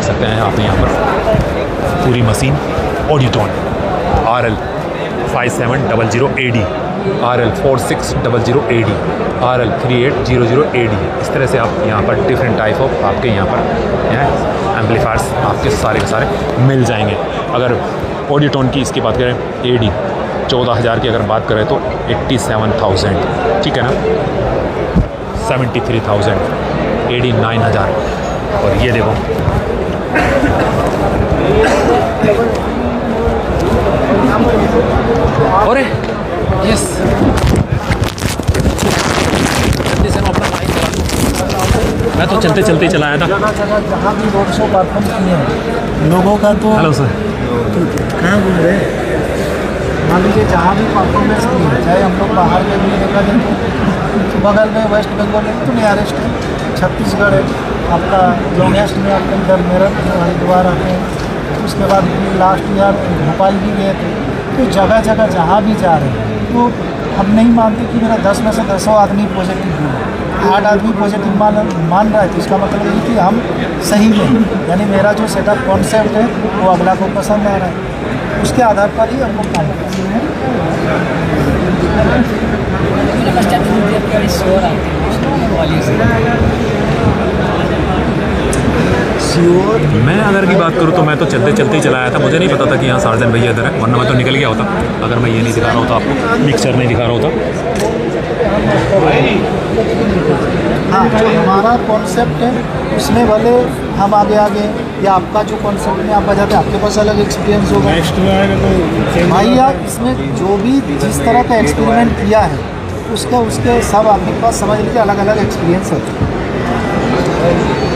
देख सकते हैं आप यहाँ पर पूरी machine Audiotone RL 5700 AD, RL 4600 AD, RL 3800 AD। इस तरह से आप यहाँ पर डिफरेंट टाइप ऑफ आपके यहाँ पर एम्पलीफायर्स आपके सारे के सारे मिल जाएंगे। अगर ऑडियोटोन की इसकी बात करें AD 14,000 की अगर बात करें तो 87,000, ठीक है ना, 73,000, AD 9,000। और ये देखो अरे यस जल्दी से अपना माइक चला दूँ। मैं तो चलते चलते चलाया था। जगह जहाँ भी रोड शो परफॉर्म किए हैं लोगों का तो हेलो सर, कहाँ घूम रहे हैं, मान लीजिए जहाँ भी परफॉर्मेंस की है, चाहे हम लोग बाहर में भी देखा जाए तो बगल में वेस्ट बंगाल है तो नियरेस्ट है, छत्तीसगढ़ है आपका, लॉन्गेस्ट में आपका इधर मेरठ हरिद्वार आते हैं, उसके बाद लास्ट ईयर भोपाल भी गए थे। तो जगह जगह जहाँ भी जा रहे हैं तो हम नहीं मानते कि मेरा 10 में से 10 आदमी पॉजिटिव हुआ, 8 आदमी पॉजिटिव मान रहा है तो इसका मतलब ये कि हम सही में, यानी मेरा जो सेटअप कॉन्सेप्ट है वो अगला को पसंद आ रहा है, उसके आधार पर ही हम लोग काम करते हैं। मैं अगर की बात करूँ तो मैं तो चलते चलते ही चलाया था, मुझे नहीं पता था कि यहाँ सार्जन भैया इधर है, वरना मैं तो निकल गया होता अगर मैं ये नहीं दिखा रहा होता आपको, मिक्सचर नहीं दिखा रहा होता। हाँ, जो हमारा कॉन्सेप्ट है उसमें भले हम आगे या आपका जो कॉन्सेप्ट में आप बजाते हैं आपके पास अलग एक्सपीरियंस होगा, नेक्स्ट में आएगा तो भैया इसमें जो भी जिस तरह का एक्सपेरिमेंट किया है उसके सब आपके पास समझ लीजिए अलग अलग एक्सपीरियंस है।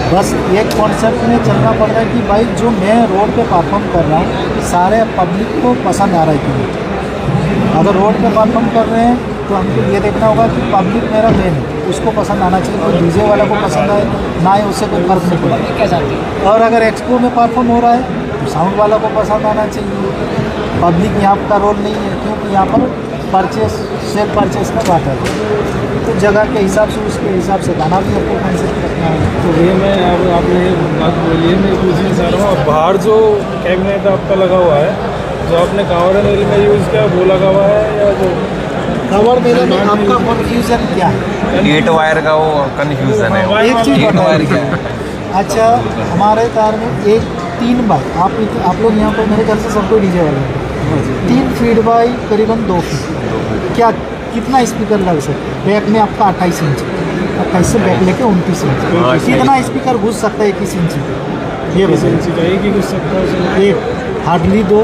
बस एक कॉन्सेप्ट में चलना पड़ रहा है कि भाई जो मैं रोड पे परफॉर्म कर रहा हूँ सारे पब्लिक को पसंद आ रहा है कि नहीं। अगर रोड पे परफॉर्म कर रहे हैं तो हमको ये देखना होगा कि पब्लिक मेरा मेन है, उसको पसंद आना चाहिए, कोई डीजे वाला को पसंद आए ना आए उससे कोई फर्क नहीं पड़ेगा। और अगर एक्सपो में परफॉर्म हो रहा है तो साउंड वाला को पसंद आना चाहिए। पब्लिक यहाँ का रोल नहीं है क्योंकि यहाँ पर सेल परचेस का बात है, तो जगह के हिसाब से उसके हिसाब से गाना भी आपको कंसेप्ट रखना है। तो ये मैं अब आपने ये बात बोली है, मैं पूछना चाह रहा हूँ बाहर जो कैबिनेट आपका लगा हुआ है जो आपने कांवड़ मेल में यूज़ किया वो लगा हुआ है या जो कांवड़ मेले में आपका कन्फ्यूजन क्या है? 8 वायर का वो कन्फ्यूजन है, एक चीज़ 8 वायर क्या है? अच्छा, हमारे तार में 3 बार आप लोग यहाँ पर मेरे ख्याल से सबको डीजे वाले हैं, 3 फीट बाई करीबन 2 फीट, क्या कितना स्पीकर लग सकता है? बैक में आपका 28 इंच, 28 से बैक लेके 29 इंच, कितना स्पीकर घुस सकता है 21 इंच? ये बताइए कि घुस सकता है एक हार्डली 2।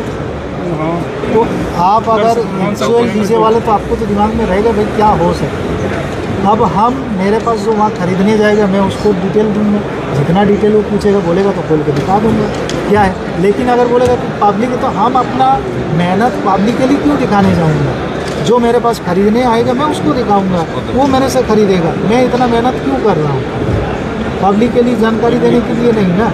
तो आप अगर एक्चुअल डीजे वाले तो आपको तो दिमाग में रहेगा भाई क्या हो सकता है। अब हम मेरे पास जो वहाँ खरीदने जाएगा मैं उसको डिटेल दूँगा, जितना डिटेल वो पूछेगा बोलेगा तो खोल के दिखा दूँगा क्या है। लेकिन अगर बोलेगा कि पब्लिक है तो हम अपना मेहनत पब्लिक के लिए क्यों दिखाने जाऊँगा? जो मेरे पास खरीदने आएगा मैं उसको दिखाऊँगा, वो मेरे से खरीदेगा। मैं इतना मेहनत क्यों कर रहा हूँ? पब्लिक के लिए जानकारी देने के लिए नहीं ना।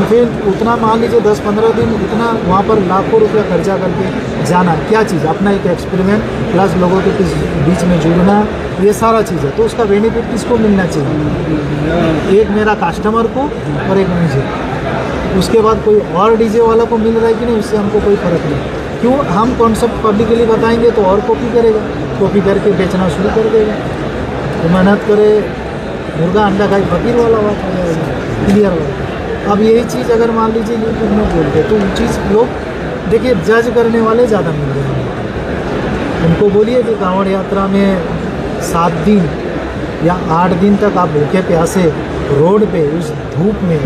फिर उतना मान लीजिए 10-15 दिन उतना वहाँ पर लाखों रुपया खर्चा करके जाना, क्या चीज़? अपना एक एक्सपेरिमेंट प्लस लोगों के बीच में जुड़ना, ये सारा चीज़ है। तो उसका बेनिफिट किसको मिलना चाहिए? एक मेरा कस्टमर को और एक मुझे। उसके बाद कोई और डीजे वाला को मिल रहा है कि नहीं उससे हमको कोई फ़र्क नहीं। क्यों? हम कॉन्सेप्ट पब्लिकली बताएंगे तो और कॉपी करेगा, कॉपी करके बेचना शुरू कर देगा। तो मेहनत करे मुर्गा अंडा खाई फकीर वाला बात हो जाएगा, क्लियर वाला। अब यही चीज़ अगर मान लीजिए यूट्यूब में बोलते तो वो चीज़ लोग देखिए जज करने वाले ज़्यादा मिल रहे हैं। उनको बोलिए कि कांवड़ यात्रा में 7 दिन या 8 दिन तक आप भूखे प्यासे रोड पे उस धूप में,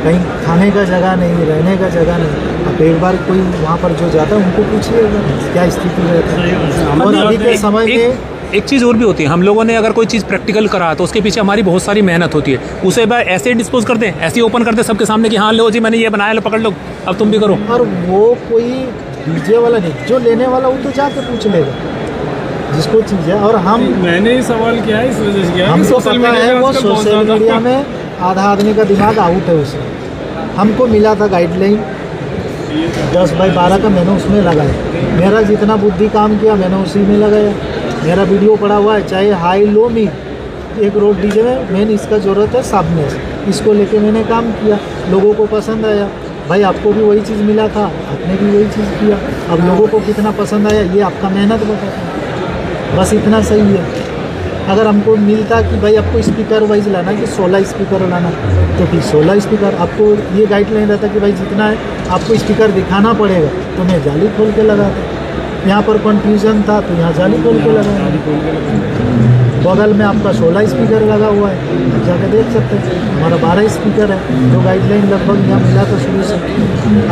कहीं खाने का जगह नहीं, रहने का जगह नहीं, आप एक बार कोई वहाँ पर जो जाता है उनको पूछिएगा क्या स्थिति रहती है। और अभी के समय में एक चीज़ और भी होती है, हम लोगों ने अगर कोई चीज़ प्रैक्टिकल करा तो उसके पीछे हमारी बहुत सारी मेहनत होती है, उसे बार ऐसे डिस्पोज कर दें, ऐसे ओपन कर दें सबके सामने कि हाँ लो जी मैंने ये बनाया, लो पकड़ लो अब तुम भी करो। और वो कोई डीजे वाला नहीं, जो लेने वाला वो तो जाके पूछ लेगा जिसको चीज़ है। और हम मैंने ही सवाल किया है इस वजह से किया, हमको पता है वो सोशल मीडिया में आधा आदमी का दिमाग आउट है उसमें। हमको मिला था गाइडलाइन 10x12 का, मैंने उसमें लगाया। मेरा जितना बुद्धि काम किया मैंने उसी में लगाया। मेरा वीडियो पड़ा हुआ है, चाहे हाई लो मी, एक रोड डीजे में मेन इसका ज़रूरत है सामने से। इसको लेके मैंने काम किया, लोगों को पसंद आया। भाई आपको भी वही चीज़ मिला था, आपने भी वही चीज़ किया, अब लोगों को कितना पसंद आया ये आपका मेहनत बताता है, बस इतना सही है। अगर हमको मिलता कि भाई आपको स्पीकर वाइज लाना है कि 16 स्पीकर लाना, तो फिर 16 स्पीकर, आपको ये गाइडलाइन रहता कि भाई जितना है आपको स्पीकर दिखाना पड़ेगा, तो मैं जाली खोल के लगाता। यहाँ पर कन्फ्यूज़न था तो यहाँ जाली खोल के लगाया। बगल में आपका 16 स्पीकर लगा हुआ है, आप जाकर देख सकते हैं। हमारा 12 स्पीकर है, जो गाइडलाइन लगभग यहाँ मिला था शुरू से।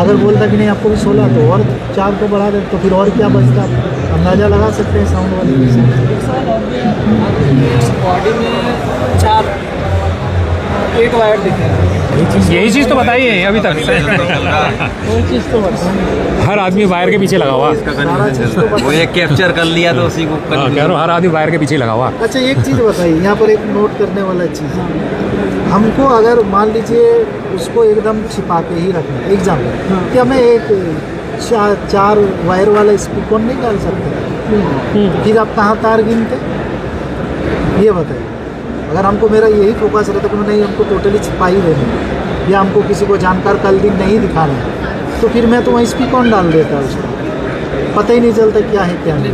अगर बोलता कि नहीं आपको भी 16 तो और 4 को बढ़ा दे, तो फिर और क्या बचता, अंदाज़ा लगा सकते हैं साउंड वाले बॉडी में 4 8 वायर दिखे हैं। यही चीज़ तो बताई है अभी तक। कोई चीज़ तो बताओ। हर आदमी वायर के पीछे लगा हुआ। वो ये कैप्चर कर लिया तो उसी को कह रहा हूँ, हर आदमी वायर के पीछे लगा हुआ। अच्छा एक चीज़ बताइए, यहाँ पर एक नोट करने वाला चीज़ है। हमको अगर मान लीजिए उसको एकदम छिपा के ही रखना है, एग्जाम्पल कि हमें एक 4 वायर वाला स्पीकर नहीं डाल सकते, फिर आप कहाँ तार गिनते, ये बताइए। अगर हमको मेरा यही फोकस रहता कि नहीं हमको टोटली छिपा ही देना है, या हमको किसी को जानकार कल दिन नहीं दिखाना है, तो फिर मैं तो वहीं स्पीकर डाल देता उसको, पता ही नहीं चलता क्या है क्या नहीं।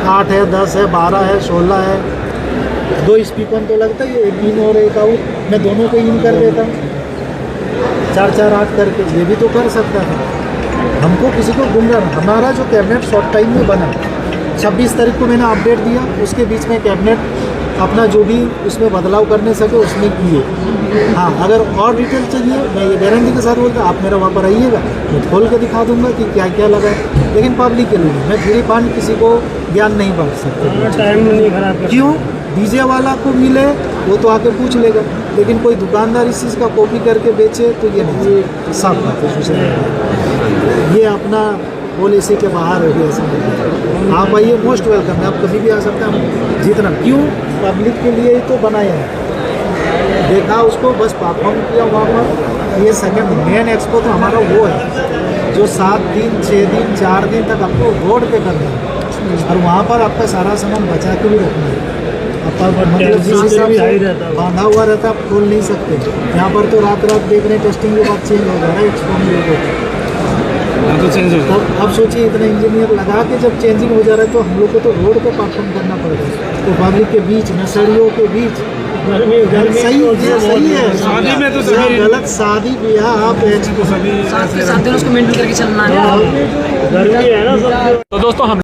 8 है, 10 है, 12 है, 16 है, 2 स्पीकर तो लगता ही है, एक इन और एक आउट, मैं दोनों को इन कर देता हूँ 4-4, 8 करके, ये भी तो कर सकता था। हमको किसी को गुमराह, हमारा जो कैबिनेट शॉर्ट टाइम में बना, 26 तारीख को मैंने अपडेट दिया, उसके बीच में कैबिनेट अपना जो भी उसमें बदलाव करने सके उसमें किए। हाँ, अगर और डिटेल चाहिए मैं ये गारंटी के साथ बोलता, आप मेरा वहाँ पर आइएगा, मैं खोल के दिखा दूंगा कि क्या क्या लगा है। लेकिन पब्लिक के लिए मैं फ्री पान किसी को ज्ञान नहीं बांट सकता। टाइम नहीं खराब कर। क्यों? डीजे वाला को मिले वो तो आके पूछ लेगा, लेकिन कोई दुकानदार इस चीज़ का कॉपी करके बेचे तो ये नहीं, साफ बात है, ये अपना पॉलिसी के बाहर हो गया। आप आइए, मोस्ट वेलकम है, आप कभी भी आ सकते हैं जितना। क्यों? पब्लिक के लिए ही तो बनाए हैं, देखा उसको बस परफॉर्म किया वहाँ पर। ये सेकंड मेन एक्सपो तो हमारा वो है जो 7 दिन 6 दिन 4 दिन तक आपको रोड पे करना है, और वहाँ पर आपका सारा सामान बचा के भी रखना है। आपका मतलब जिस हिसाब से बांधा हुआ रहता आप खोल नहीं सकते। यहाँ पर तो रात देख रहे हैं, टेस्टिंग के बाद चेंज हो जा रहा है एक्सपो में लोगों तो चेंज हो तब अब सोचिए इतना इंजीनियर लगा के जब चेंजिंग हो जा रहा है तो हम लोग को तो रोड पे परफॉर्म करना पड़ेगा, तो पब्लिक के बीच, नर्सरियों के बीच। सही है, शादी में तो ये गलत, शादी ब्याह आप साथ के साथ उसको मेंटेन करके चलना है। गर्मी है ना सब। तो दोस्तों हम